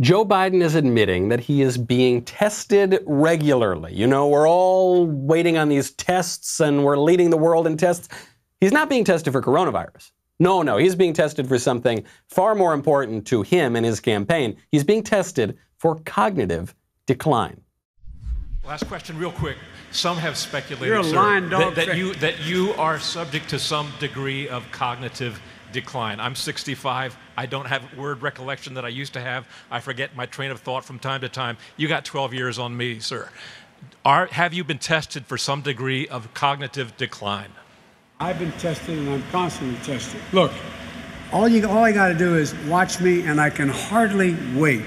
Joe Biden is admitting that he is being tested regularly. You know, we're all waiting on these tests and we're leading the world in tests. He's not being tested for coronavirus. No, he's being tested for something far more important to him and his campaign. He's being tested for cognitive decline. Last question real quick. Some have speculated, You're a sir, lying dog that you are subject to some degree of cognitive decline. I'm 65. I don't have word recollection that I used to have. I forget my train of thought from time to time. You got 12 years on me, sir. Have you been tested for some degree of cognitive decline? I've been tested and I'm constantly tested. Look, all I got to do is watch me, and I can hardly wait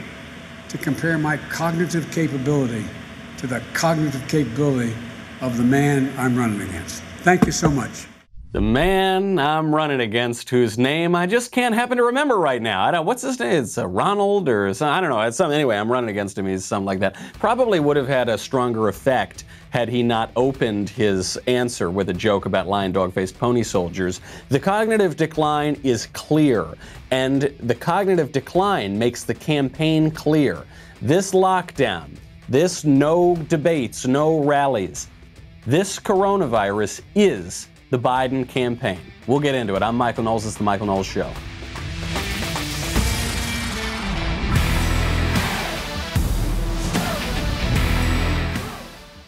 to compare my cognitive capability to the cognitive capability of the man I'm running against. Thank you so much. The man I'm running against, whose name I just can't happen to remember right now. I don't. What's his name? It's Ronald or something. I don't know. It's something. Anyway, I'm running against him. He's something like that. Probably would have had a stronger effect had he not opened his answer with a joke about lion dog-faced pony soldiers. The cognitive decline is clear, and the cognitive decline makes the campaign clear. This lockdown, this no debates, no rallies, this coronavirus is the Biden campaign. We'll get into it. I'm Michael Knowles. This is The Michael Knowles Show.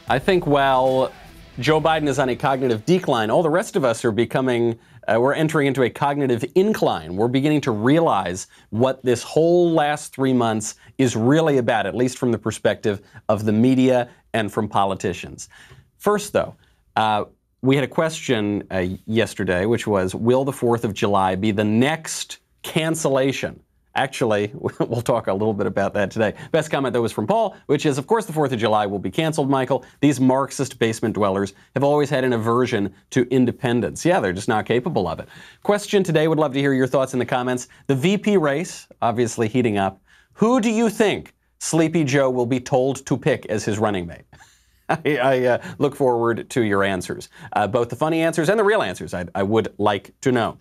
I think while Joe Biden is on a cognitive decline, all the rest of us are becoming, we're entering into a cognitive incline. We're beginning to realize what this whole last 3 months is really about, at least from the perspective of the media and from politicians. First, though, we had a question yesterday, which was, will the 4th of July be the next cancellation? Actually, we'll talk a little bit about that today. Best comment, though, was from Paul, which is, of course, the 4th of July will be canceled, Michael. These Marxist basement dwellers have always had an aversion to independence. Yeah, they're just not capable of it. Question today, would love to hear your thoughts in the comments. The VP race, obviously heating up. Who do you think Sleepy Joe will be told to pick as his running mate? I look forward to your answers, both the funny answers and the real answers. I would like to know.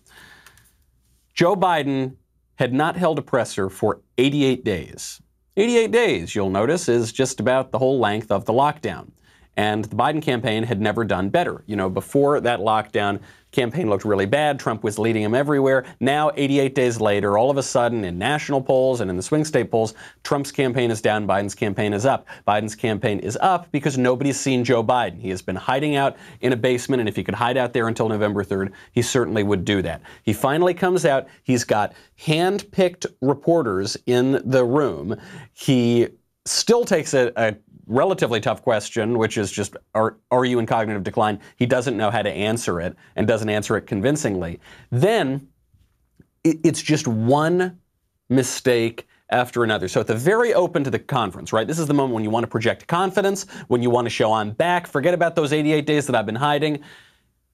Joe Biden had not held a presser for 88 days. 88 days, you'll notice, is just about the whole length of the lockdown. And the Biden campaign had never done better. You know, before that lockdown, campaign looked really bad. Trump was leading him everywhere. Now, 88 days later, all of a sudden, in national polls and in the swing state polls, Trump's campaign is down, Biden's campaign is up. Biden's campaign is up because nobody's seen Joe Biden. He has been hiding out in a basement, and if he could hide out there until November 3rd, he certainly would do that. He finally comes out. He's got hand-picked reporters in the room. He still takes a relatively tough question, which is just, are you in cognitive decline? He doesn't know how to answer it and doesn't answer it convincingly. Then it's just one mistake after another. So at the very open to the conference, right? This is the moment when you want to project confidence, when you want to show I'm back. Forget about those 88 days that I've been hiding.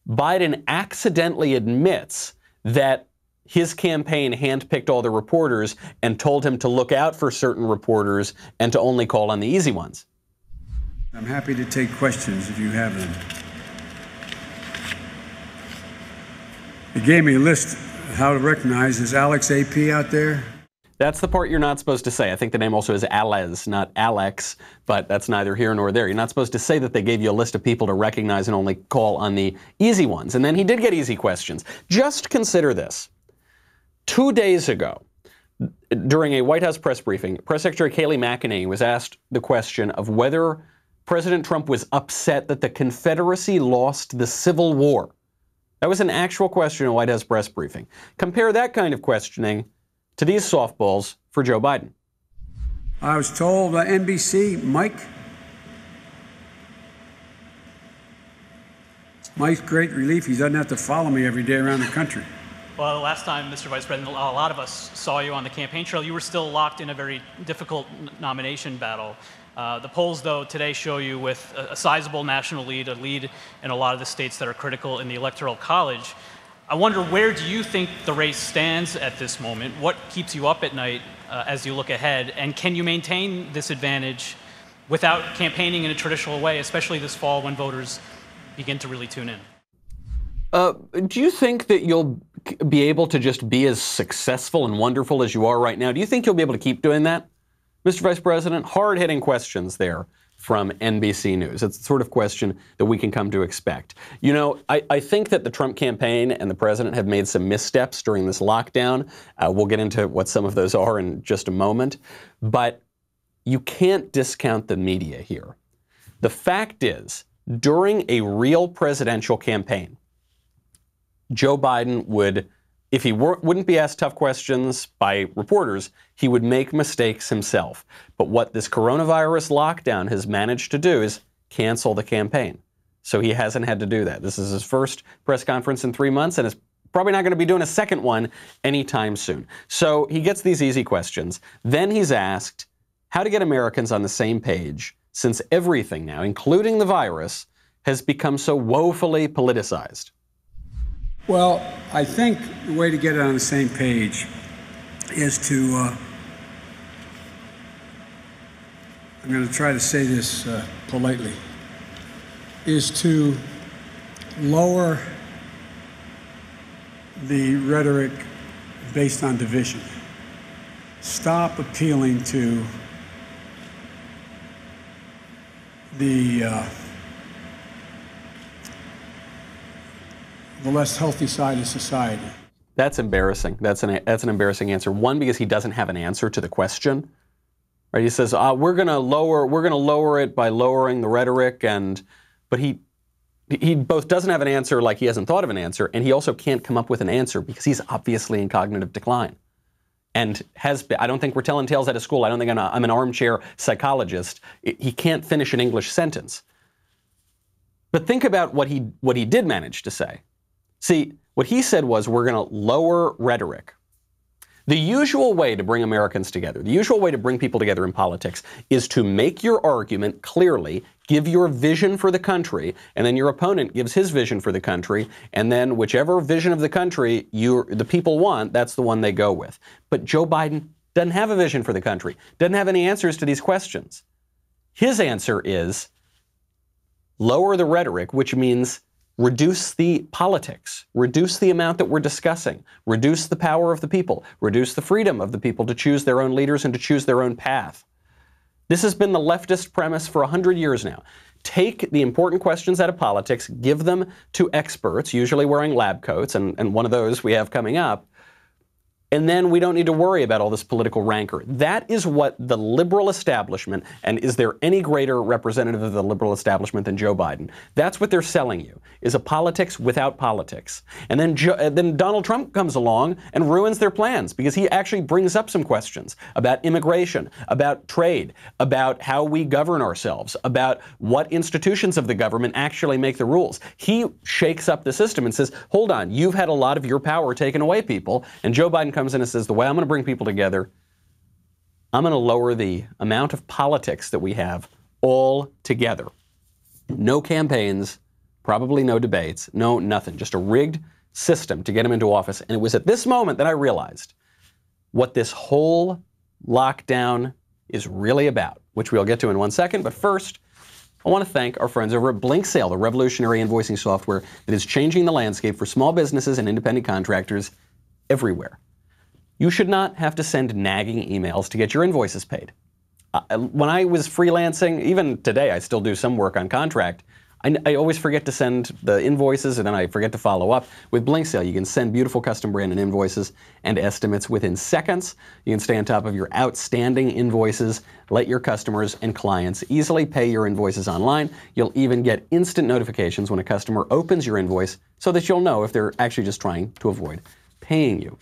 Biden accidentally admits that his campaign handpicked all the reporters and told him to look out for certain reporters and to only call on the easy ones. I'm happy to take questions if you have them. He gave me a list of how to recognize. Is Alex AP out there? That's the part you're not supposed to say. I think the name also is Alez, not Alex, but that's neither here nor there. You're not supposed to say that they gave you a list of people to recognize and only call on the easy ones. And then he did get easy questions. Just consider this. 2 days ago, during a White House press briefing, Press Secretary Kayleigh McEnany was asked the question of whether President Trump was upset that the Confederacy lost the Civil War. That was an actual question in a White House press briefing. Compare that kind of questioning to these softballs for Joe Biden. I was told NBC, Mike's great relief. He doesn't have to follow me every day around the country. Well, the last time, Mr. Vice President, a lot of us saw you on the campaign trail. You were still locked in a very difficult nomination battle. The polls, though, today show you with a sizable national lead, a lead in a lot of the states that are critical in the Electoral College. I wonder, where do you think the race stands at this moment? What keeps you up at night as you look ahead? And can you maintain this advantage without campaigning in a traditional way, especially this fall when voters begin to really tune in? Do you think that you'll be able to just be as successful and wonderful as you are right now? Do you think you'll be able to keep doing that? Mr. Vice President, hard-hitting questions there from NBC News. It's the sort of question that we can come to expect. You know, I think that the Trump campaign and the president have made some missteps during this lockdown. We'll get into what some of those are in just a moment. But you can't discount the media here. The fact is, during a real presidential campaign, Joe Biden would, if he wouldn't be asked tough questions by reporters, he would make mistakes himself. But what this coronavirus lockdown has managed to do is cancel the campaign. So he hasn't had to do that. This is his first press conference in 3 months, and is probably not going to be doing a second one anytime soon. So he gets these easy questions. Then he's asked how to get Americans on the same page since everything now, including the virus, has become so woefully politicized. Well, I think the way to get it on the same page is to, I'm going to try to say this politely, is to lower the rhetoric based on division. Stop appealing to the less healthy side of society. That's embarrassing. That's an embarrassing answer. One, because he doesn't have an answer to the question. Right? He says we're going to lower it by lowering the rhetoric, but he both doesn't have an answer, like he hasn't thought of an answer, and he also can't come up with an answer because he's obviously in cognitive decline. And has been. I don't think we're telling tales out of school. I don't think I'm an armchair psychologist. He can't finish an English sentence. But think about what he did manage to say. See, what he said was we're going to lower rhetoric. The usual way to bring Americans together, the usual way to bring people together in politics is to make your argument clearly, give your vision for the country, and then your opponent gives his vision for the country, and then whichever vision of the country the people want, that's the one they go with. But Joe Biden doesn't have a vision for the country, doesn't have any answers to these questions. His answer is lower the rhetoric, which means reduce the politics, reduce the amount that we're discussing, reduce the power of the people, reduce the freedom of the people to choose their own leaders and to choose their own path. This has been the leftist premise for 100 years now. Take the important questions out of politics, give them to experts, usually wearing lab coats, and one of those we have coming up, and then we don't need to worry about all this political rancor. That is what the liberal establishment, and is there any greater representative of the liberal establishment than Joe Biden? That's what they're selling you, is a politics without politics. And then Donald Trump comes along and ruins their plans because he actually brings up some questions about immigration, about trade, about how we govern ourselves, about what institutions of the government actually make the rules. He shakes up the system and says, hold on, you've had a lot of your power taken away, people. And Joe Biden comes in and says, the way I'm going to bring people together, I'm going to lower the amount of politics that we have all together. No campaigns, probably no debates, no nothing, just a rigged system to get him into office. And it was at this moment that I realized what this whole lockdown is really about, which we'll get to in 1 second. But first, I want to thank our friends over at Blink Sale, the revolutionary invoicing software that is changing the landscape for small businesses and independent contractors everywhere. You should not have to send nagging emails to get your invoices paid. When I was freelancing, even today I still do some work on contract, I always forget to send the invoices and then I forget to follow up. With Blink Sale, you can send beautiful custom branded invoices and estimates within seconds. You can stay on top of your outstanding invoices, let your customers and clients easily pay your invoices online. You'll even get instant notifications when a customer opens your invoice so that you'll know if they're actually just trying to avoid paying you.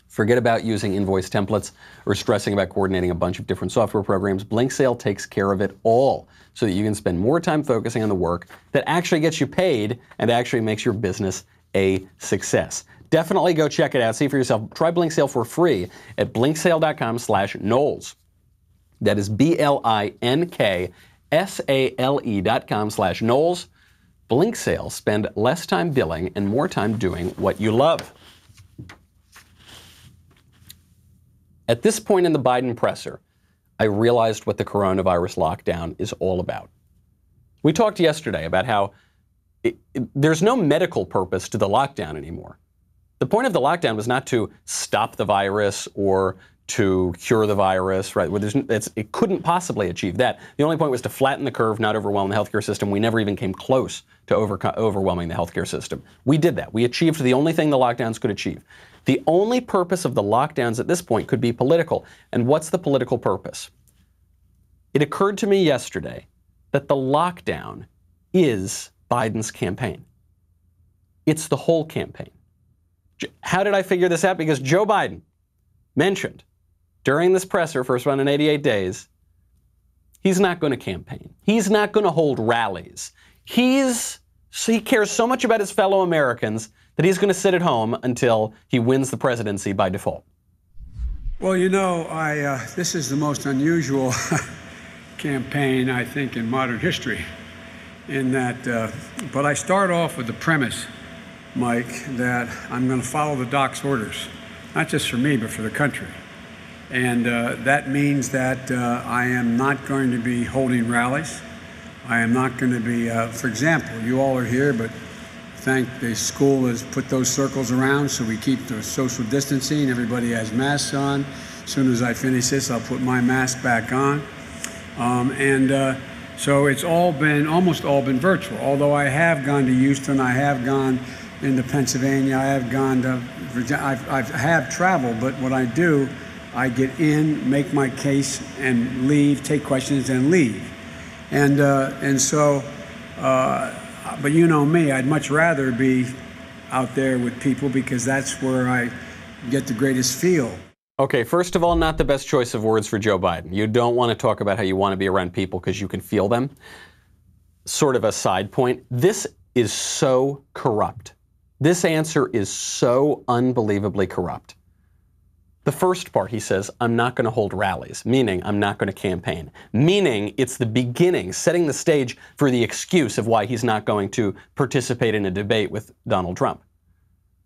Forget about using invoice templates or stressing about coordinating a bunch of different software programs. Blink Sale takes care of it all so that you can spend more time focusing on the work that actually gets you paid and actually makes your business a success. Definitely go check it out. See for yourself. Try Blink Sale for free at blinksale.com/Knowles. That is BLINKSALE.com/Knowles. Blink Sale. Spend less time billing and more time doing what you love. At this point in the Biden presser, I realized what the coronavirus lockdown is all about. We talked yesterday about how there's no medical purpose to the lockdown anymore. The point of the lockdown was not to stop the virus or to cure the virus, right? It couldn't possibly achieve that. The only point was to flatten the curve, not overwhelm the healthcare system. We never even came close to overwhelming the healthcare system. We did that. We achieved the only thing the lockdowns could achieve. The only purpose of the lockdowns at this point could be political. And what's the political purpose? It occurred to me yesterday that the lockdown is Biden's campaign. It's the whole campaign. How did I figure this out? Because Joe Biden mentioned during this presser, first one in 88 days, he's not going to campaign. He's not going to hold rallies. He cares so much about his fellow Americans that he's going to sit at home until he wins the presidency by default. Well, you know, this is the most unusual campaign, I think, in modern history. In that, but I start off with the premise, Mike, that I'm going to follow the doc's orders, not just for me, but for the country. And that means that I am not going to be holding rallies. I am not going to be, for example, you all are here, but thank the school has put those circles around so we keep the social distancing. Everybody has masks on. As soon as I finish this, I'll put my mask back on. So it's almost all been virtual. Although I have gone to Houston, I have gone into Pennsylvania, I have gone to Virginia, I have traveled, but what I do, I get in, make my case, and leave, take questions, and leave. But you know me, I'd much rather be out there with people because that's where I get the greatest feel. Okay, first of all, not the best choice of words for Joe Biden. You don't want to talk about how you want to be around people because you can feel them. Sort of a side point. This is so corrupt. This answer is so unbelievably corrupt. The first part, he says, I'm not going to hold rallies, meaning I'm not going to campaign, meaning it's the beginning, setting the stage for the excuse of why he's not going to participate in a debate with Donald Trump.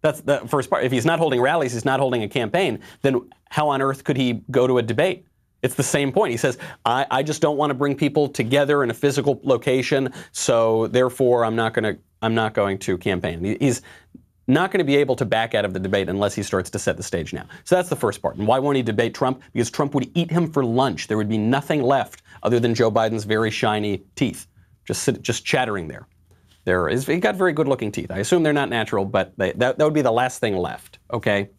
That's the first part. If he's not holding rallies, he's not holding a campaign, then how on earth could he go to a debate? It's the same point. He says, I just don't want to bring people together in a physical location, so therefore I'm not going to campaign. He's not going to be able to back out of the debate unless he starts to set the stage now. So that's the first part. And why won't he debate Trump? Because Trump would eat him for lunch. There would be nothing left other than Joe Biden's very shiny teeth, just chattering there. He got very good-looking teeth. I assume they're not natural, but that would be the last thing left, okay?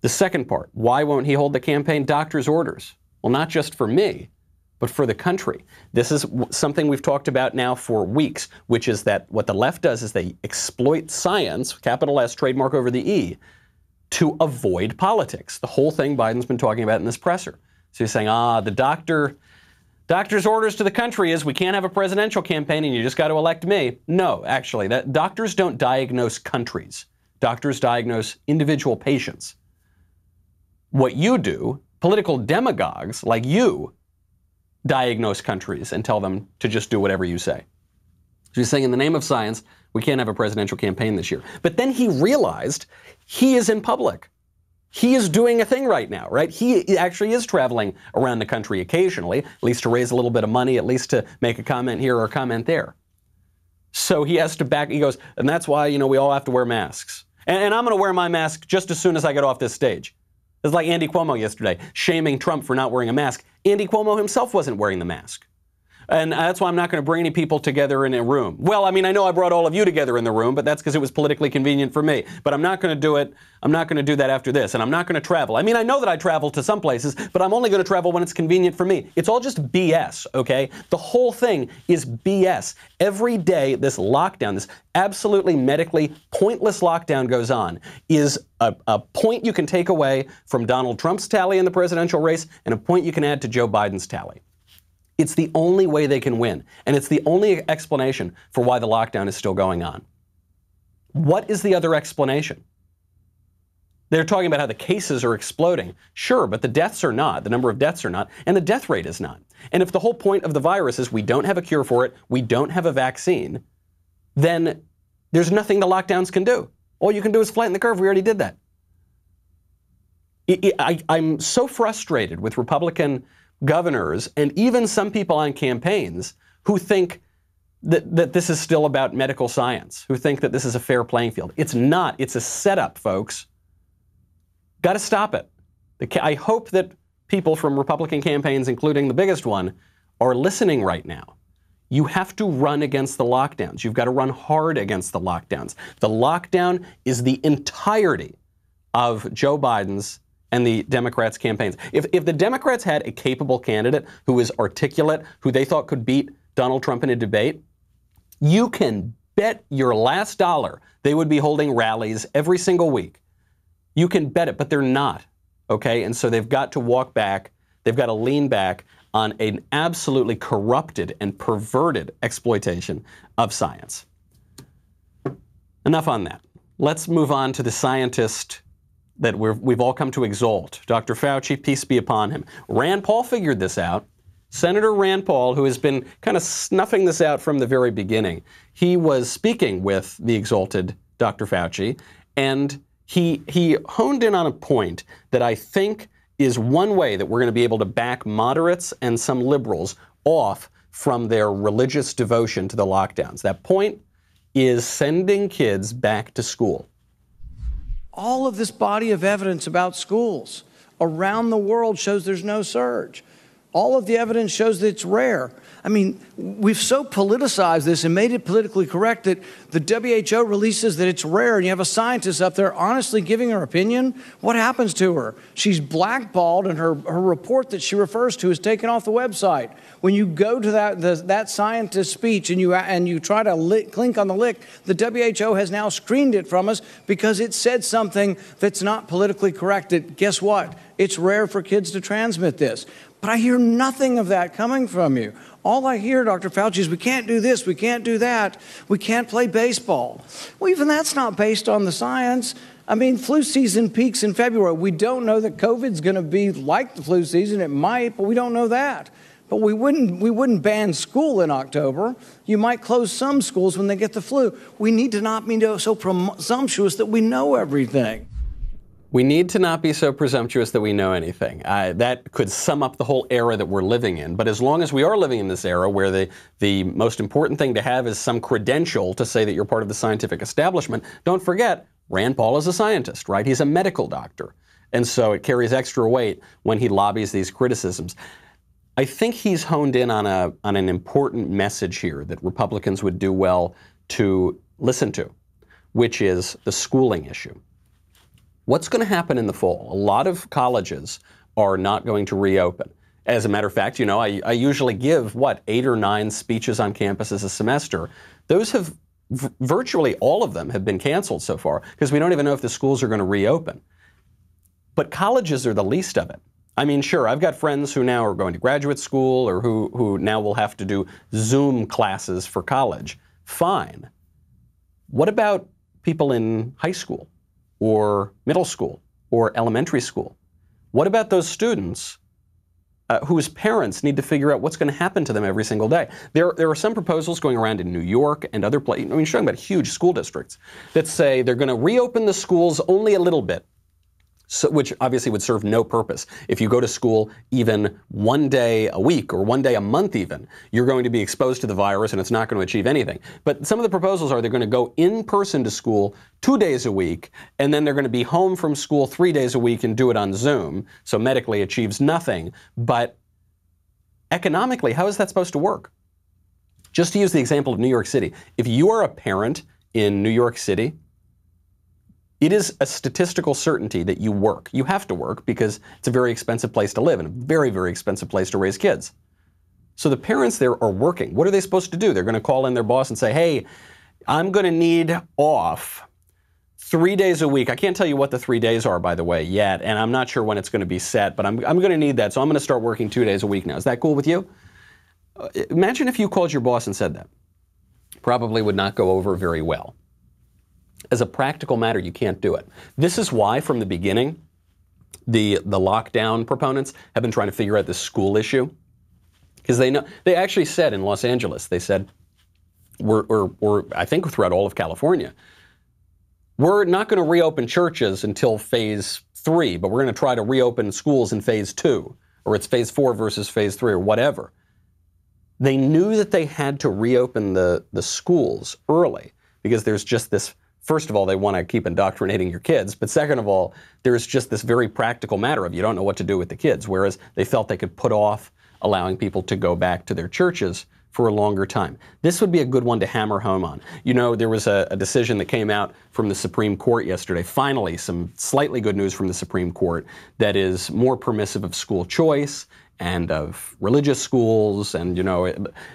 The second part, why won't he hold the campaign? Doctor's orders. Well, not just for me, but for the country. This is something we've talked about now for weeks, which is that what the left does is they exploit science, capital S, trademark over the E, to avoid politics. The whole thing Biden's been talking about in this presser. So he's saying, the doctor's orders to the country is we can't have a presidential campaign and you just got to elect me. No, actually, doctors don't diagnose countries. Doctors diagnose individual patients. What you do, political demagogues like you, diagnose countries and tell them to just do whatever you say. So he's saying in the name of science, we can't have a presidential campaign this year. But then he realized he is in public. He is doing a thing right now, right? He actually is traveling around the country occasionally, at least to raise a little bit of money, at least to make a comment here or a comment there. So he has to he goes, and that's why, we all have to wear masks. And I'm going to wear my mask just as soon as I get off this stage. It's like Andy Cuomo yesterday, shaming Trump for not wearing a mask. Andy Cuomo himself wasn't wearing the mask. And that's why I'm not going to bring any people together in a room. Well, I know I brought all of you together in the room, but that's because it was politically convenient for me. But I'm not going to do it. I'm not going to do that after this. And I'm not going to travel. I know that I travel to some places, but I'm only going to travel when it's convenient for me. It's all just BS, okay? The whole thing is BS. Every day this lockdown, this absolutely medically pointless lockdown goes on, is a point you can take away from Donald Trump's tally in the presidential race and a point you can add to Joe Biden's tally. It's the only way they can win, and it's the only explanation for why the lockdown is still going on. What is the other explanation? They're talking about how the cases are exploding. Sure, but the deaths are not, the number of deaths are not, and the death rate is not. And if the whole point of the virus is we don't have a cure for it, we don't have a vaccine, then there's nothing the lockdowns can do. All you can do is flatten the curve. We already did that. I'm so frustrated with Republican governors and even some people on campaigns who think that this is still about medical science, who think that this is a fair playing field. It's not. It's a setup, folks. Got to stop it. I hope that people from Republican campaigns, including the biggest one, are listening right now. You have to run against the lockdowns. You've got to run hard against the lockdowns. The lockdown is the entirety of Joe Biden's and the Democrats' campaigns. If the Democrats had a capable candidate who was articulate, who they thought could beat Donald Trump in a debate, you can bet your last dollar they would be holding rallies every single week. You can bet it, but they're not, okay? And so they've got to walk back. They've got to lean back on an absolutely corrupted and perverted exploitation of science. Enough on that. Let's move on to the scientist that we've all come to exalt, Dr. Fauci, peace be upon him. Rand Paul figured this out. Senator Rand Paul, who has been kind of snuffing this out from the very beginning, he was speaking with the exalted Dr. Fauci, and he honed in on a point that I think is one way that we're going to be able to back moderates and some liberals off from their religious devotion to the lockdowns. That point is sending kids back to school. All of this body of evidence about schools around the world shows there's no surge. All of the evidence shows that it's rare. I mean, we've so politicized this and made it politically correct that the WHO releases that it's rare, and you have a scientist up there honestly giving her opinion. What happens to her? She's blackballed, and her report that she refers to is taken off the website. When you go to that scientist's speech and you try to click on the link, the WHO has now screened it from us because it said something that's not politically correct. Guess what? It's rare for kids to transmit this. But I hear nothing of that coming from you. All I hear, Dr. Fauci, is we can't do this, we can't do that, we can't play baseball. Well, even that's not based on the science. I mean, flu season peaks in February. We don't know that COVID's going to be like the flu season. It might, but we don't know that. But we wouldn't ban school in October. You might close some schools when they get the flu. We need to not be so presumptuous that we know everything. We need to not be so presumptuous that we know anything. That could sum up the whole era that we're living in. But as long as we are living in this era where the most important thing to have is some credential to say that you're part of the scientific establishment, don't forget, Rand Paul is a scientist, right? He's a medical doctor. And so it carries extra weight when he lobbies these criticisms. I think he's honed in on an important message here that Republicans would do well to listen to, which is the schooling issue. What's going to happen in the fall? A lot of colleges are not going to reopen. As a matter of fact, you know, I usually give, 8 or 9 speeches on campuses a semester. Those have, virtually all of them have been canceled so far because we don't even know if the schools are going to reopen. But colleges are the least of it. I mean, sure, I've got friends who now are going to graduate school or who now will have to do Zoom classes for college. Fine. What about people in high school? Or middle school, or elementary school? What about those students whose parents need to figure out what's going to happen to them every single day? There are some proposals going around in New York and other places. I mean, you're talking about huge school districts that say they're going to reopen the schools only a little bit, which obviously would serve no purpose. If you go to school even one day a week or one day a month even, you're going to be exposed to the virus and it's not going to achieve anything. But some of the proposals are they're going to go in person to school 2 days a week, and then they're going to be home from school 3 days a week and do it on Zoom. So medically achieves nothing. But economically, how is that supposed to work? Just to use the example of New York City, if you are a parent in New York City, it is a statistical certainty that you work. You have to work because it's a very expensive place to live and a very, very expensive place to raise kids. So the parents there are working. What are they supposed to do? They're going to call in their boss and say, hey, I'm going to need off 3 days a week. I can't tell you what the 3 days are, by the way, yet, and I'm not sure when it's going to be set, but I'm going to need that, so I'm going to start working 2 days a week now. Is that cool with you? Imagine if you called your boss and said that. Probably would not go over very well. As a practical matter, you can't do it. This is why, from the beginning, the lockdown proponents have been trying to figure out this school issue. Because they actually said in Los Angeles, they said, or I think throughout all of California, we're not going to reopen churches until phase 3, but we're going to try to reopen schools in phase 2, or it's phase 4 versus phase 3, or whatever. They knew that they had to reopen the schools early because there's just this first of all, they want to keep indoctrinating your kids. But second of all, there's just this very practical matter of you don't know what to do with the kids, whereas they felt they could put off allowing people to go back to their churches for a longer time. This would be a good one to hammer home on. You know, there was a decision that came out from the Supreme Court yesterday, finally some slightly good news from the Supreme Court, that is more permissive of school choice and of religious schools. And, you know,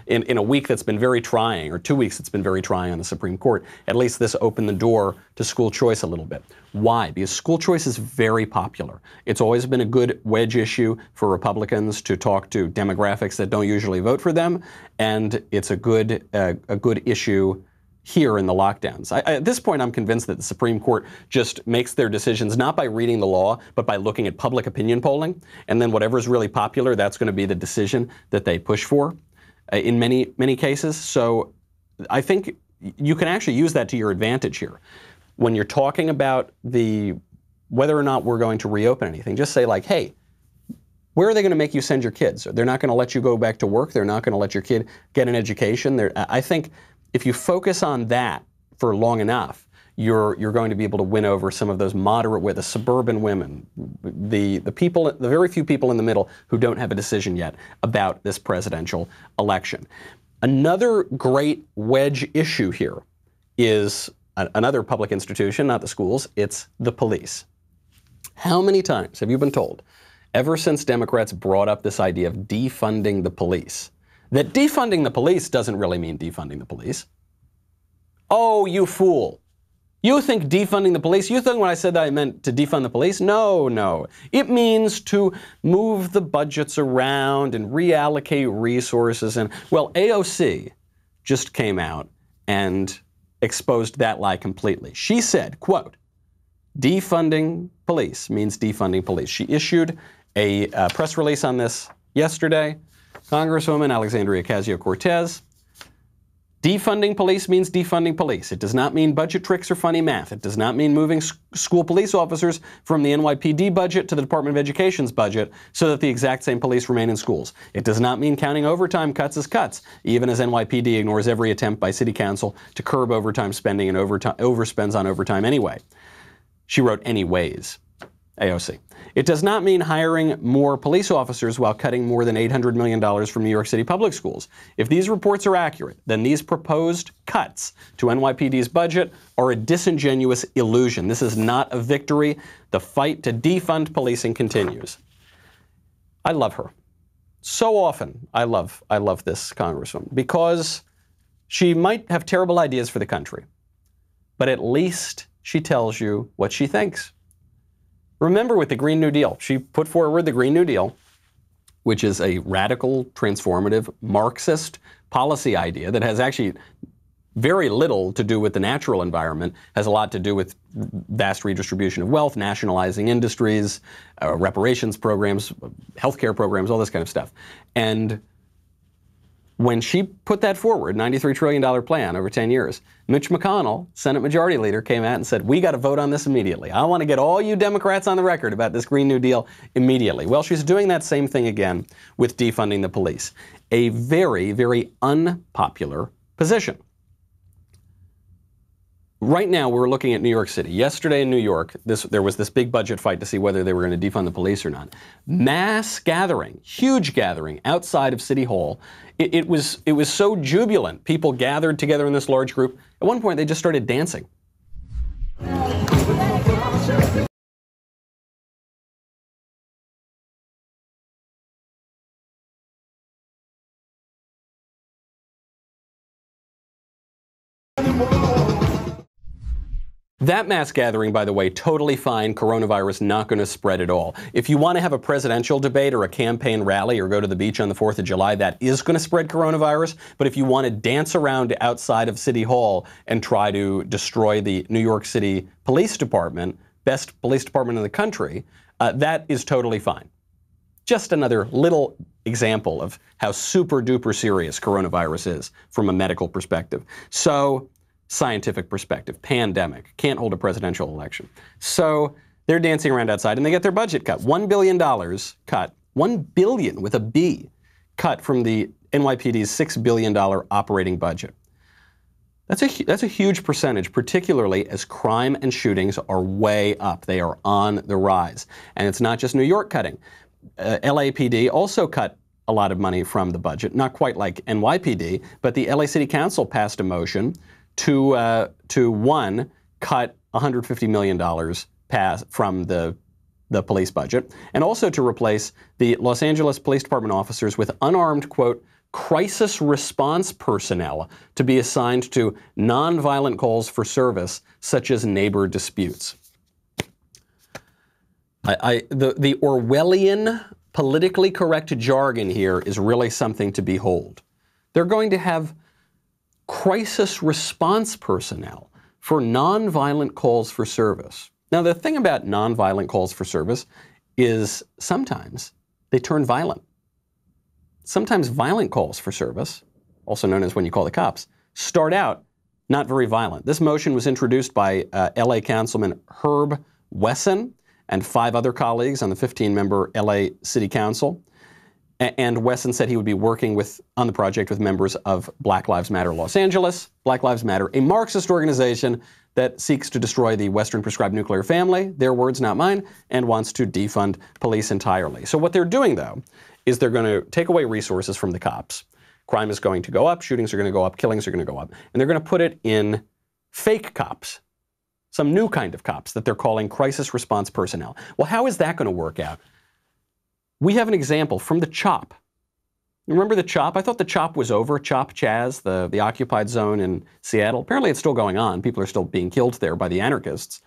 in a week that's been very trying, or 2 weeks that's been very trying on the Supreme Court, at least this opened the door to school choice a little bit. Why? Because school choice is very popular. It's always been a good wedge issue for Republicans to talk to demographics that don't usually vote for them, and it's a good issue here in the lockdowns. At this point, I'm convinced that the Supreme Court just makes their decisions not by reading the law, but by looking at public opinion polling, and then whatever's really popular, that's going to be the decision that they push for in many cases. So I think you can actually use that to your advantage here. When you're talking about whether or not we're going to reopen anything, just say like, hey, where are they going to make you send your kids? They're not going to let you go back to work. They're not going to let your kid get an education. I think if you focus on that for long enough, you're going to be able to win over some of those the suburban women, the very few people in the middle who don't have a decision yet about this presidential election. Another great wedge issue here is another public institution, not the schools, it's the police. How many times have you been told, ever since Democrats brought up this idea of defunding the police, that defunding the police doesn't really mean defunding the police? Oh, you fool. You think defunding the police, you think when I said that I meant to defund the police? No. It means to move the budgets around and reallocate resources. And, well, AOC just came out and exposed that lie completely. She said, quote, defunding police means defunding police. She issued a press release on this yesterday. Congresswoman Alexandria Ocasio-Cortez, defunding police means defunding police. It does not mean budget tricks or funny math. It does not mean moving school police officers from the NYPD budget to the Department of Education's budget so that the exact same police remain in schools. It does not mean counting overtime cuts as cuts, even as NYPD ignores every attempt by City Council to curb overtime spending and overspends on overtime anyway. She wrote anyways, AOC. It does not mean hiring more police officers while cutting more than $800 million from New York City public schools. If these reports are accurate, then these proposed cuts to NYPD's budget are a disingenuous illusion. This is not a victory. The fight to defund policing continues. I love her. So often I love this congresswoman because she might have terrible ideas for the country, but at least she tells you what she thinks. Remember with the Green New Deal, she put forward the Green New Deal, which is a radical, transformative, Marxist policy idea that has actually very little to do with the natural environment, has a lot to do with vast redistribution of wealth, nationalizing industries, reparations programs, healthcare programs, all this kind of stuff. And when she put that forward, $93 trillion plan over 10 years, Mitch McConnell, Senate Majority Leader, came out and said, we got to vote on this immediately. I want to get all you Democrats on the record about this Green New Deal immediately. Well, she's doing that same thing again with defunding the police. A very, very unpopular position. Right now, we're looking at New York City. Yesterday in New York, there was this big budget fight to see whether they were going to defund the police or not. Mass gathering, huge gathering outside of City Hall. It was so jubilant. People gathered together in this large group. At one point, they just started dancing. That mass gathering, by the way, totally fine. Coronavirus not going to spread at all. If you want to have a presidential debate or a campaign rally or go to the beach on the 4th of July, that is going to spread coronavirus. But if you want to dance around outside of City Hall and try to destroy the New York City Police Department, best police department in the country, that is totally fine. Just another little example of how super duper serious coronavirus is from a medical perspective. So, scientific perspective, pandemic, can't hold a presidential election. So they're dancing around outside and they get their budget cut. $1 billion cut, $1 billion with a B, cut from the NYPD's $6 billion operating budget. That's a huge percentage, particularly as crime and shootings are way up. They are on the rise. And it's not just New York cutting. LAPD also cut a lot of money from the budget, not quite like NYPD, but the LA City Council passed a motion to one, cut $150 million from the police budget, and also to replace the Los Angeles Police Department officers with unarmed, quote, crisis response personnel to be assigned to nonviolent calls for service, such as neighbor disputes. The Orwellian politically correct jargon here is really something to behold. They're going to have crisis response personnel for nonviolent calls for service. Now, the thing about nonviolent calls for service is sometimes they turn violent. Sometimes violent calls for service, also known as when you call the cops, start out not very violent. This motion was introduced by LA Councilman Herb Wesson and 5 other colleagues on the 15-member LA City Council. And Wesson said he would be working on the project with members of Black Lives Matter Los Angeles. Black Lives Matter, a Marxist organization that seeks to destroy the Western prescribed nuclear family, their words, not mine, and wants to defund police entirely. So what they're doing, though, is they're going to take away resources from the cops. Crime is going to go up, shootings are going to go up, killings are going to go up, and they're going to put it in fake cops, some new kind of cops that they're calling crisis response personnel. Well, how is that going to work out? We have an example from the CHOP. Remember the CHOP? I thought the CHOP was over, CHOP Chaz, the occupied zone in Seattle. Apparently it's still going on. People are still being killed there by the anarchists.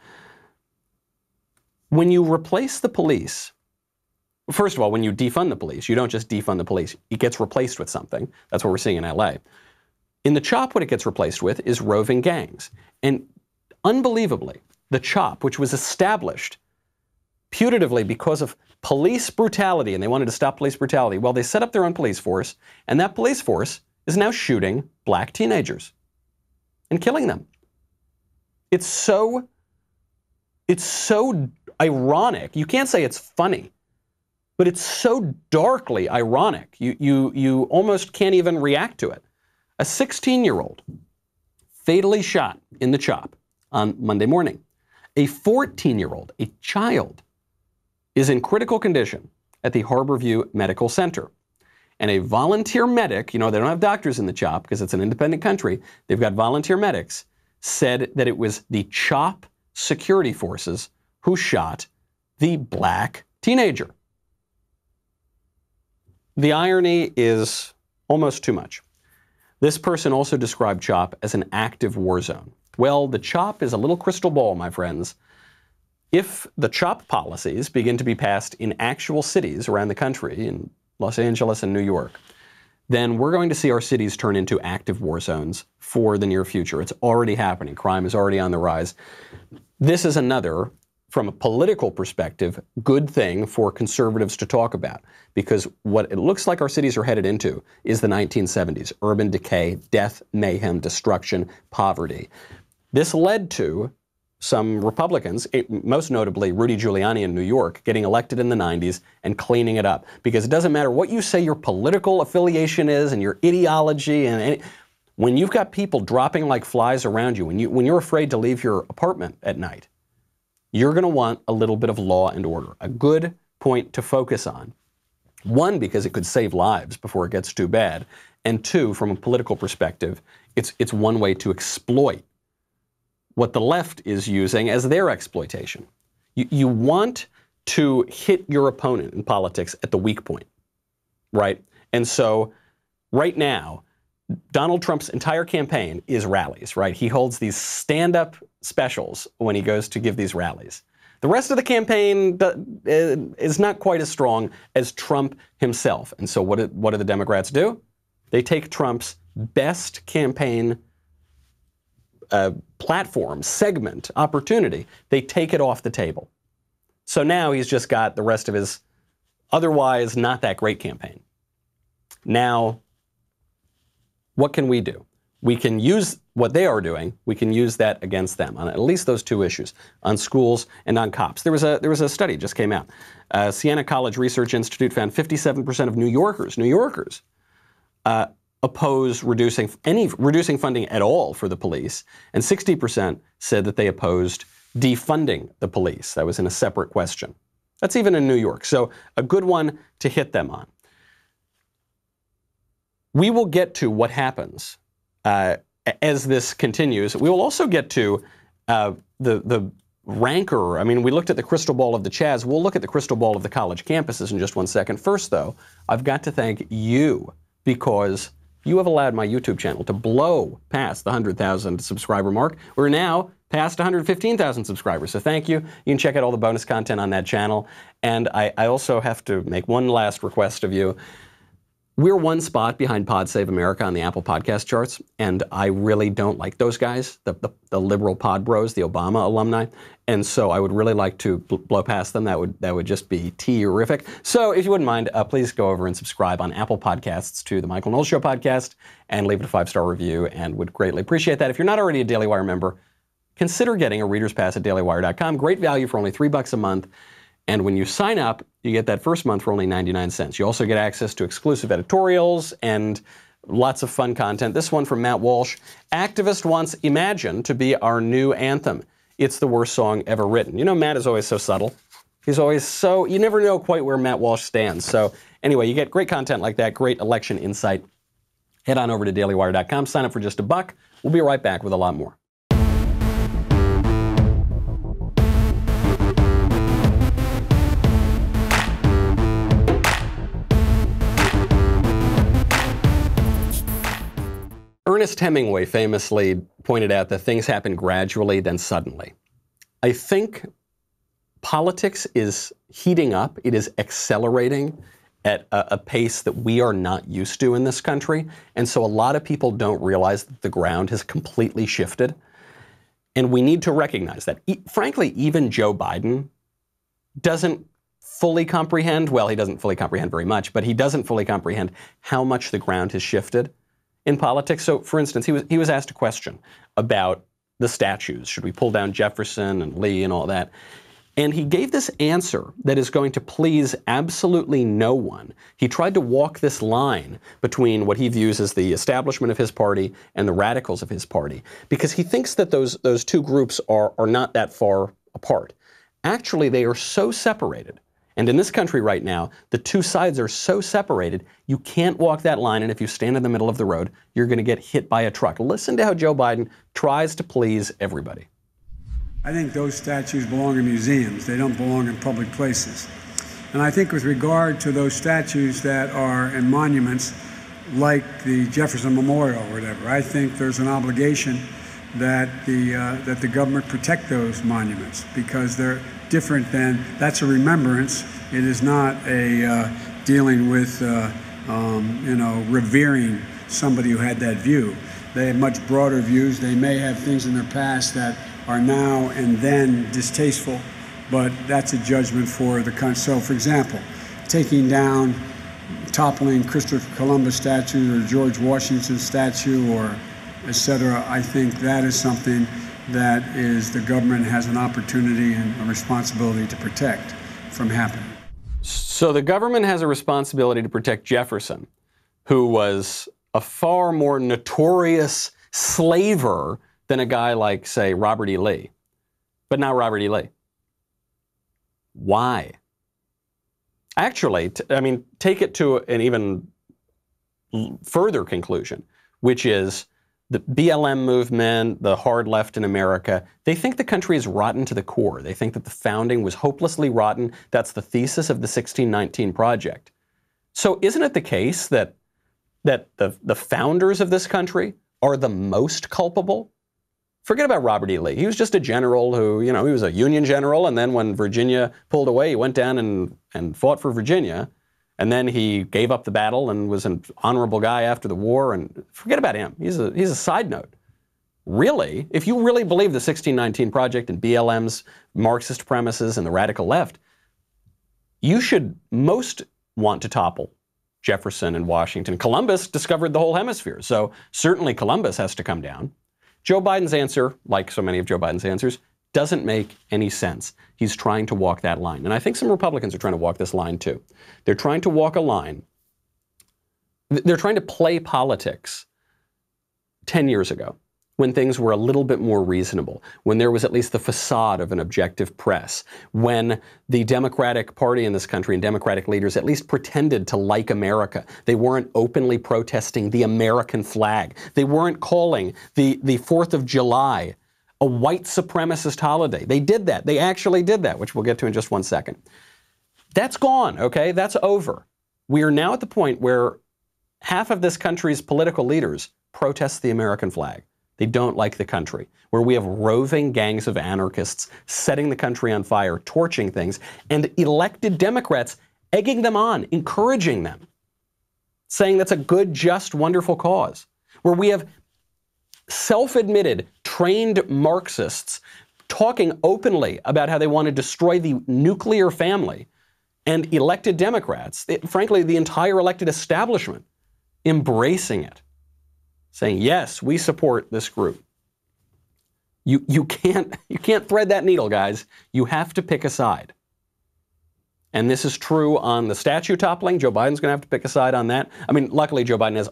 When you replace the police, first of all, when you defund the police, you don't just defund the police. It gets replaced with something. That's what we're seeing in LA. In the CHOP, what it gets replaced with is roving gangs. And unbelievably, the CHOP, which was established putatively because of police brutality, and they wanted to stop police brutality, well, they set up their own police force, and that police force is now shooting black teenagers and killing them. It's so ironic. You can't say it's funny, but it's so darkly ironic. You almost can't even react to it. A 16-year-old fatally shot in the CHOP on Monday morning. A 14-year-old, a child, is in critical condition at the Harborview Medical Center. And a volunteer medic, they don't have doctors in the CHOP because it's an independent country, they've got volunteer medics, said that it was the CHOP security forces who shot the black teenager. The irony is almost too much. This person also described CHOP as an active war zone. Well, the CHOP is a little crystal ball, my friends. If the CHOP policies begin to be passed in actual cities around the country, in Los Angeles and New York, then we're going to see our cities turn into active war zones for the near future. It's already happening. Crime is already on the rise. This is another, from a political perspective, good thing for conservatives to talk about, because what it looks like our cities are headed into is the 1970s. Urban decay, death, mayhem, destruction, poverty. This led to some Republicans, most notably Rudy Giuliani in New York, getting elected in the 90s and cleaning it up. Because it doesn't matter what you say your political affiliation is and your ideology, when you've got people dropping like flies around you, when you're afraid to leave your apartment at night, you're going to want a little bit of law and order, a good point to focus on. One, because it could save lives before it gets too bad. And two, from a political perspective, it's one way to exploit what the left is using as their exploitation. You want to hit your opponent in politics at the weak point, right? And so right now, Donald Trump's entire campaign is rallies, right? He holds these stand-up specials when he goes to give these rallies. The rest of the campaign is not quite as strong as Trump himself. And so what do the Democrats do? They take Trump's best campaign platform, segment, opportunity. They take it off the table. So now he's just got the rest of his otherwise not that great campaign. Now, what can we do? We can use what they are doing. We can use that against them on at least those two issues, on schools and on cops. There was a study just came out. Siena College Research Institute found 57% of New Yorkers oppose reducing funding at all for the police, and 60% said that they opposed defunding the police. That was in a separate question. That's even in New York. So a good one to hit them on. We will get to what happens as this continues. We will also get to the rancor. I mean, we looked at the crystal ball of the Chaz. We'll look at the crystal ball of the college campuses in just one second. First, though, I've got to thank you because you have allowed my YouTube channel to blow past the 100,000 subscriber mark. We're now past 115,000 subscribers. So thank you. You can check out all the bonus content on that channel. And I also have to make one last request of you. We're one spot behind Pod Save America on the Apple podcast charts, and I really don't like those guys, the liberal pod bros, the Obama alumni, and so I would really like to blow past them. That would just be terrific. So if you wouldn't mind, please go over and subscribe on Apple Podcasts to the Michael Knowles Show podcast and leave it a 5-star review, and would greatly appreciate that. If you're not already a Daily Wire member, consider getting a reader's pass at dailywire.com. Great value for only $3 a month. And when you sign up, you get that first month for only 99 cents. You also get access to exclusive editorials and lots of fun content. This one from Matt Walsh. Activist wants Imagine to be our new anthem. It's the worst song ever written. You know, Matt is always so subtle. He's always so, you never know quite where Matt Walsh stands. So anyway, you get great content like that, great election insight. Head on over to dailywire.com, sign up for just $1. We'll be right back with a lot more. Ernest Hemingway famously pointed out that things happen gradually, then suddenly. I think politics is heating up. It is accelerating at a pace that we are not used to in this country. And so a lot of people don't realize that the ground has completely shifted. And we need to recognize that. Frankly, even Joe Biden doesn't fully comprehend, well, he doesn't fully comprehend very much, but he doesn't fully comprehend how much the ground has shifted in politics. So, for instance, he was asked a question about the statues. Should we pull down Jefferson and Lee and all that? And he gave this answer that is going to please absolutely no one. He tried to walk this line between what he views as the establishment of his party and the radicals of his party, because he thinks that those two groups are not that far apart. Actually, they are so separated. And in this country right now, the two sides are so separated, you can't walk that line, and if you stand in the middle of the road, you're going to get hit by a truck. Listen to how Joe Biden tries to please everybody. I think those statues belong in museums. They don't belong in public places. And I think with regard to those statues that are in monuments, like the Jefferson Memorial or whatever, I think there's an obligation that the government protect those monuments because they're different than, that's a remembrance. It is not a dealing with, revering somebody who had that view. They have much broader views. They may have things in their past that are now and then distasteful, but that's a judgment for the country. So, for example, taking down, toppling Christopher Columbus statue or George Washington statue or et cetera, I think that is something that is the government has an opportunity and a responsibility to protect from happening. So the government has a responsibility to protect Jefferson, who was a far more notorious slaver than a guy like, say, Robert E. Lee. But not Robert E. Lee. Why? Actually, take it to an even further conclusion, which is the BLM movement, the hard left in America, they think the country is rotten to the core. They think that the founding was hopelessly rotten. That's the thesis of the 1619 Project. So isn't it the case that the founders of this country are the most culpable? Forget about Robert E. Lee. He was just a general who, he was a Union general, and then when Virginia pulled away, he went down and fought for Virginia. And then he gave up the battle and was an honorable guy after the war. And forget about him. He's a side note. Really, if you really believe the 1619 Project and BLM's Marxist premises and the radical left, you should most want to topple Jefferson and Washington. Columbus discovered the whole hemisphere. So certainly Columbus has to come down. Joe Biden's answer, like so many of Joe Biden's answers, doesn't make any sense. He's trying to walk that line. And I think some Republicans are trying to walk this line too. They're trying to walk a line They're trying to play politics 10 years ago, when things were a little bit more reasonable, when there was at least the facade of an objective press, when the Democratic Party in this country and Democratic leaders at least pretended to like America. They weren't openly protesting the American flag. They weren't calling the 4th of July a white supremacist holiday. They did that. They actually did that, which we'll get to in just one second. That's gone, okay? That's over. We are now at the point where half of this country's political leaders protest the American flag. They don't like the country, where we have roving gangs of anarchists setting the country on fire, torching things, and elected Democrats egging them on, encouraging them, saying that's a good, just, wonderful cause, where we have self-admitted, trained Marxists talking openly about how they want to destroy the nuclear family, and elected Democrats, frankly, the entire elected establishment, embracing it, saying, yes, we support this group. You can't thread that needle, guys. You have to pick a side. And this is true on the statue toppling. Joe Biden's going to have to pick a side on that. I mean, luckily, Joe Biden has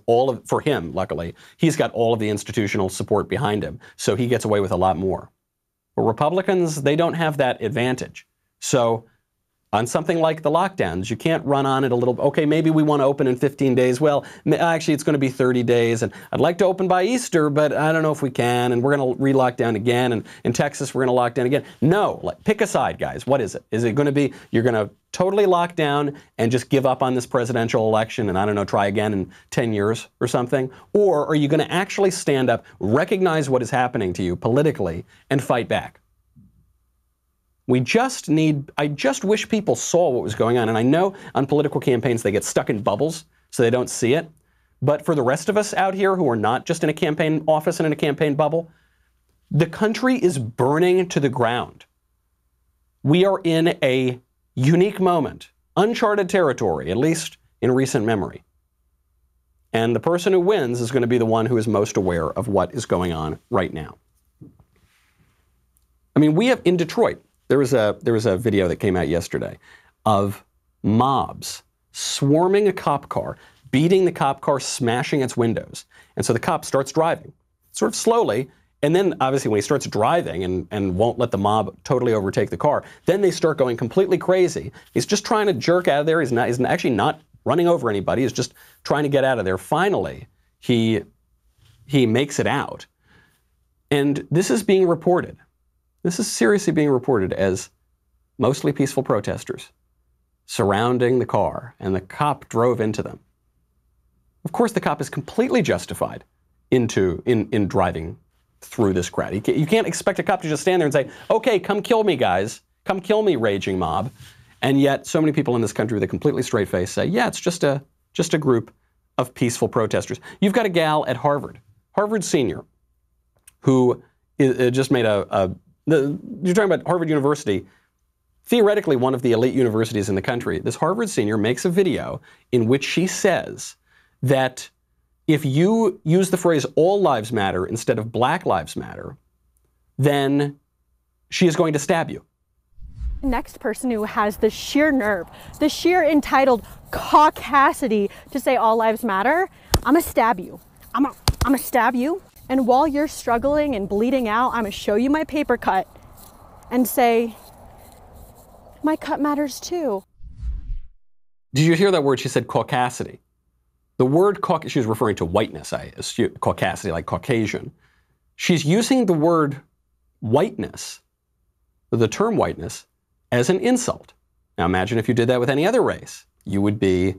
for him, luckily, he's got all of the institutional support behind him. So he gets away with a lot more. But Republicans, they don't have that advantage. So on something like the lockdowns, you can't run on it a little. Okay, maybe we want to open in 15 days. Well, actually, it's going to be 30 days. And I'd like to open by Easter, but I don't know if we can. And we're going to re-lock down again. And in Texas, we're going to lock down again. No, pick a side, guys. What is it? Is it going to be you're going to totally lock down and just give up on this presidential election and, I don't know, try again in 10 years or something? Or are you going to actually stand up, recognize what is happening to you politically, and fight back? I just wish people saw what was going on. And I know on political campaigns they get stuck in bubbles so they don't see it. But for the rest of us out here who are not just in a campaign office and in a campaign bubble, the country is burning to the ground. We are in a unique moment, uncharted territory, at least in recent memory. And the person who wins is going to be the one who is most aware of what is going on right now. I mean, we have in Detroit, there was a video that came out yesterday of mobs swarming a cop car, beating the cop car, smashing its windows. And so the cop starts driving, sort of slowly, and then obviously when he starts driving and won't let the mob totally overtake the car, then they start going completely crazy. He's just trying to jerk out of there. He's actually not running over anybody. He's just trying to get out of there. Finally, he makes it out. And this is being reported. This is seriously being reported as mostly peaceful protesters surrounding the car, and the cop drove into them. Of course, the cop is completely justified in driving through this crowd. You can't expect a cop to just stand there and say, okay, come kill me, guys. Come kill me, raging mob. And yet so many people in this country with a completely straight face say, yeah, it's just a group of peaceful protesters. You've got a gal at Harvard senior, who just made you're talking about Harvard University, theoretically one of the elite universities in the country. This Harvard senior makes a video in which she says that if you use the phrase all lives matter instead of Black lives matter, then she is going to stab you. Next person who has the sheer nerve, the sheer entitled caucasity to say all lives matter, I'm gonna stab you. I'm gonna stab you. And while you're struggling and bleeding out, I'm gonna show you my paper cut and say, my cut matters too. Did you hear that word? She said caucasity. The word she was referring to whiteness, I assume, caucasity, like Caucasian. She's using the word whiteness, the term whiteness, as an insult. Now imagine if you did that with any other race. You would be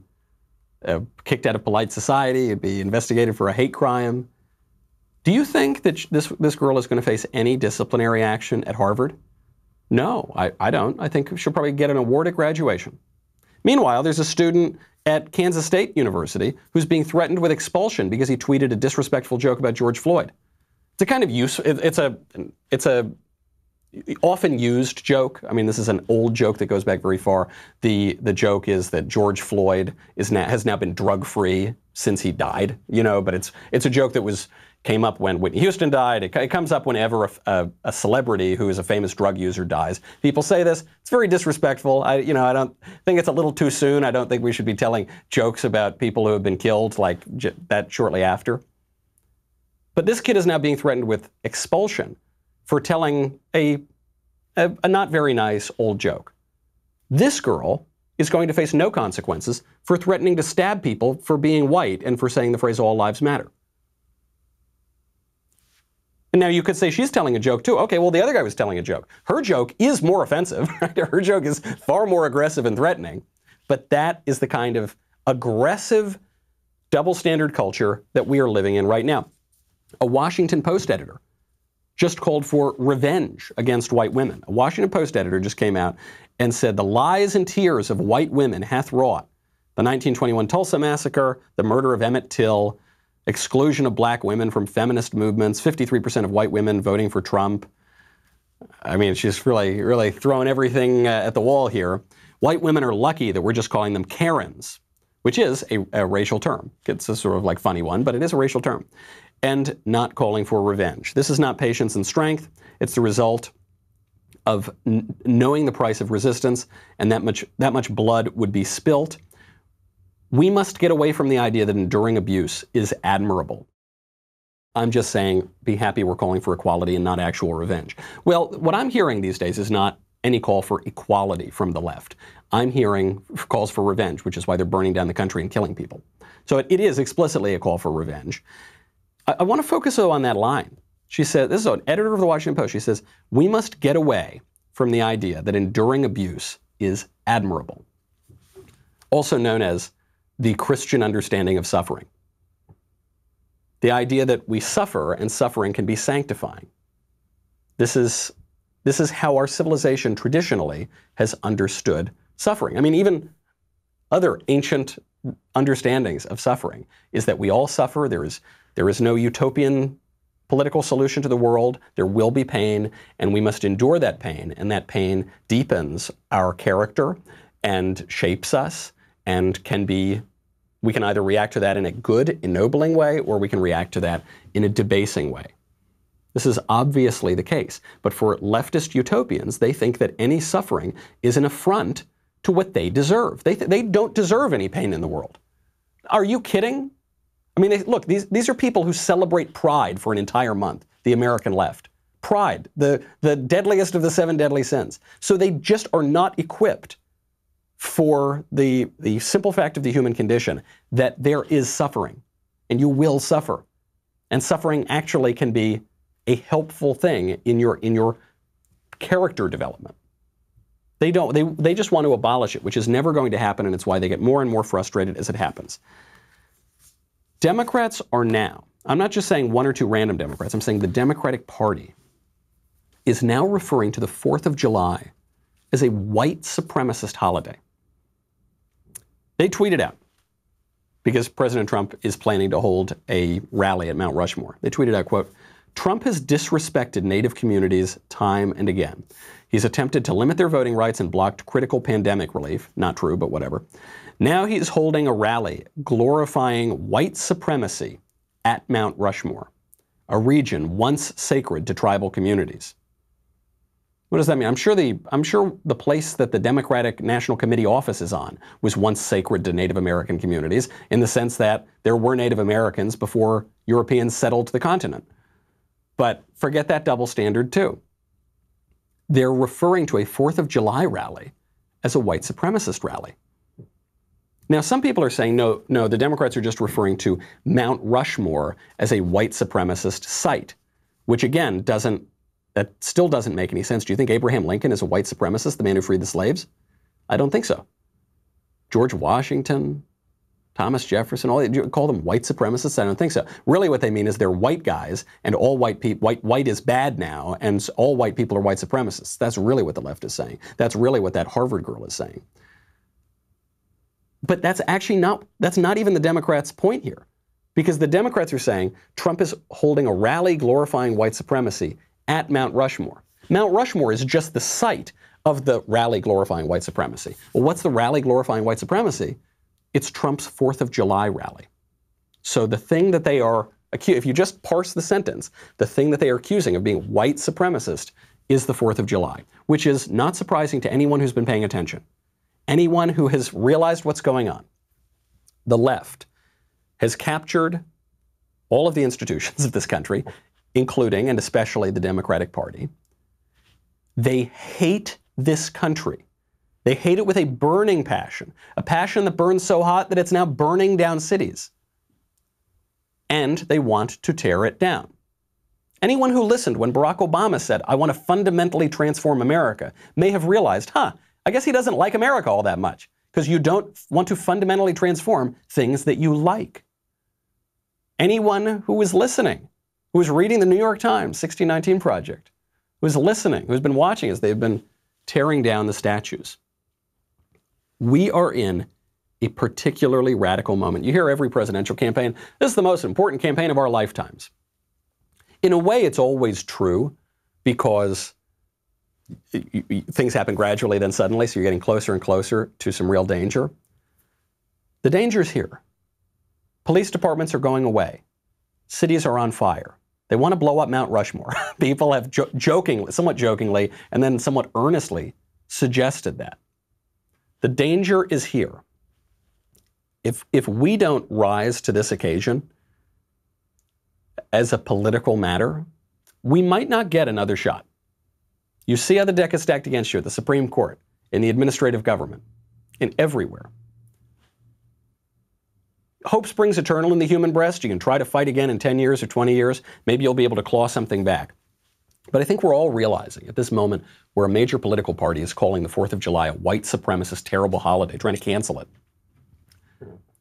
kicked out of polite society, you'd be investigated for a hate crime. Do you think that this girl is going to face any disciplinary action at Harvard? No, I don't. I think she'll probably get an award at graduation. Meanwhile, there's a student at Kansas State University who's being threatened with expulsion because he tweeted a disrespectful joke about George Floyd. It's a kind of it's a often used joke. I mean, this is an old joke that goes back very far. The joke is that George Floyd has now been drug-free since he died, but it's a joke that came up when Whitney Houston died. It comes up whenever a celebrity who is a famous drug user dies. People say this. It's very disrespectful. I don't think it's a little too soon. I don't think we should be telling jokes about people who have been killed like that shortly after. But this kid is now being threatened with expulsion for telling a not very nice old joke. This girl is going to face no consequences for threatening to stab people for being white and for saying the phrase "all lives matter." And now you could say she's telling a joke too. Okay, well, the other guy was telling a joke. Her joke is more offensive. Right? Her joke is far more aggressive and threatening. But that is the kind of aggressive double standard culture that we are living in right now. A Washington Post editor just called for revenge against white women. A Washington Post editor just came out and said, "The lies and tears of white women hath wrought the 1921 Tulsa massacre, the murder of Emmett Till, exclusion of black women from feminist movements, 53% of white women voting for Trump." I mean, she's really throwing everything at the wall here. "White women are lucky that we're just calling them Karens," which is a racial term. It's a sort of like funny one, but it is a racial term. And not calling for revenge. This is not patience and strength. It's the result of knowing the price of resistance, and that much blood would be spilt. We must get away from the idea that enduring abuse is admirable. I'm just saying, be happy we're calling for equality and not actual revenge. Well, what I'm hearing these days is not any call for equality from the left. I'm hearing calls for revenge, which is why they're burning down the country and killing people. So it is explicitly a call for revenge. I want to focus on that line. She said, this is an editor of the Washington Post. She says, "We must get away from the idea that enduring abuse is admirable," also known as the Christian understanding of suffering. The idea that we suffer and suffering can be sanctifying. This is how our civilization traditionally has understood suffering. I mean, even other ancient understandings of suffering is that we all suffer. There is no utopian political solution to the world. There will be pain, and we must endure that pain, and that pain deepens our character and shapes us, and we can either react to that in a good, ennobling way, or we can react to that in a debasing way. This is obviously the case. But for leftist utopians, they think that any suffering is an affront to what they deserve. They don't deserve any pain in the world. Are you kidding? I mean, look, these are people who celebrate pride for an entire month, the American left. Pride, the deadliest of the 7 deadly sins. So they just are not equipped for the simple fact of the human condition that there is suffering, and you will suffer. And suffering actually can be a helpful thing in your character development. They just want to abolish it, which is never going to happen, and it's why they get more and more frustrated as it happens. Democrats are now, I'm not just saying one or two random Democrats, I'm saying the Democratic Party is now referring to the 4th of July as a white supremacist holiday. They tweeted out, because President Trump is planning to hold a rally at Mount Rushmore. They tweeted out, quote, "Trump has disrespected Native communities time and again. He's attempted to limit their voting rights and blocked critical pandemic relief." Not true, but whatever. "Now he's holding a rally glorifying white supremacy at Mount Rushmore, a region once sacred to tribal communities." What does that mean? I'm sure the place that the Democratic National Committee office is on was once sacred to Native American communities, in the sense that there were Native Americans before Europeans settled the continent. But forget that double standard too. They're referring to a 4th of July rally as a white supremacist rally. Now, some people are saying, no, the Democrats are just referring to Mount Rushmore as a white supremacist site, which again that still doesn't make any sense. Do you think Abraham Lincoln is a white supremacist, the man who freed the slaves? I don't think so. George Washington, Thomas Jefferson, you call them white supremacists? I don't think so. Really what they mean is they're white guys, and all white people, white is bad now, and all white people are white supremacists. That's really what the left is saying. That's really what that Harvard girl is saying. But that's not even the Democrats' point here. Because the Democrats are saying Trump is holding a rally glorifying white supremacy at Mount Rushmore. Mount Rushmore is just the site of the rally glorifying white supremacy. Well, what's the rally glorifying white supremacy? It's Trump's 4th of July rally. So the thing that they are accusing, if you just parse the sentence, the thing that they are accusing of being white supremacist is the 4th of July, which is not surprising to anyone who's been paying attention. Anyone who has realized what's going on. The left has captured all of the institutions of this country, including and especially the Democratic Party. They hate this country. They hate it with a burning passion, a passion that burns so hot that it's now burning down cities. And they want to tear it down. Anyone who listened when Barack Obama said, "I want to fundamentally transform America," may have realized, I guess he doesn't like America all that much, because you don't want to fundamentally transform things that you like. Anyone who is listening, who is reading the New York Times 1619 Project, who is listening, who's been watching as they've been tearing down the statues. We are in a particularly radical moment. You hear every presidential campaign, this is the most important campaign of our lifetimes. In a way, it's always true because things happen gradually, then suddenly, so you're getting closer and closer to some real danger. The danger is here. Police departments are going away. Cities are on fire. They want to blow up Mount Rushmore. People have somewhat jokingly, and then somewhat earnestly suggested that. The danger is here. If we don't rise to this occasion as a political matter, we might not get another shot. You see how the deck is stacked against you at the Supreme Court, in the administrative government, in everywhere. Hope springs eternal in the human breast. You can try to fight again in 10 years or 20 years. Maybe you'll be able to claw something back. But I think we're all realizing at this moment where a major political party is calling the 4th of July a white supremacist terrible holiday, trying to cancel it.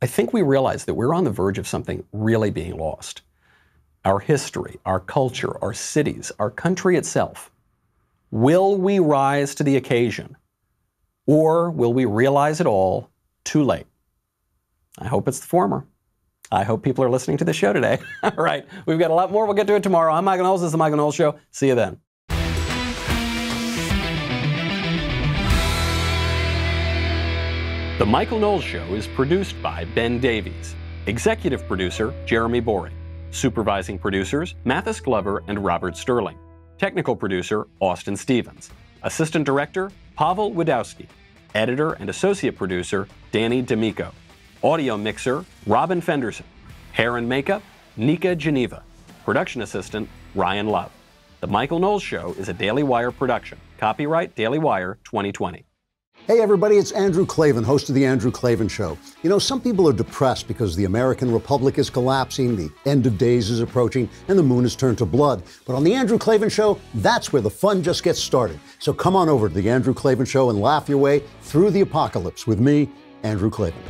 I think we realize that we're on the verge of something really being lost. Our history, our culture, our cities, our country itself. Will we rise to the occasion? Or will we realize it all too late? I hope it's the former. I hope people are listening to the show today. All right, we've got a lot more. We'll get to it tomorrow. I'm Michael Knowles. This is the Michael Knowles Show. See you then. The Michael Knowles Show is produced by Ben Davies. Executive producer, Jeremy Boring. Supervising producers, Mathis Glover and Robert Sterling. Technical producer, Austin Stevens. Assistant director, Pavel Wadowski. Editor and associate producer, Danny D'Amico. Audio mixer, Robin Fenderson. Hair and makeup, Nika Geneva. Production assistant, Ryan Love. The Michael Knowles Show is a Daily Wire production. Copyright Daily Wire 2020. Hey everybody, it's Andrew Klavan, host of The Andrew Klavan Show. You know, some people are depressed because the American Republic is collapsing, the end of days is approaching, and the moon has turned to blood. But on The Andrew Klavan Show, that's where the fun just gets started. So come on over to The Andrew Klavan Show and laugh your way through the apocalypse with me, Andrew Klavan.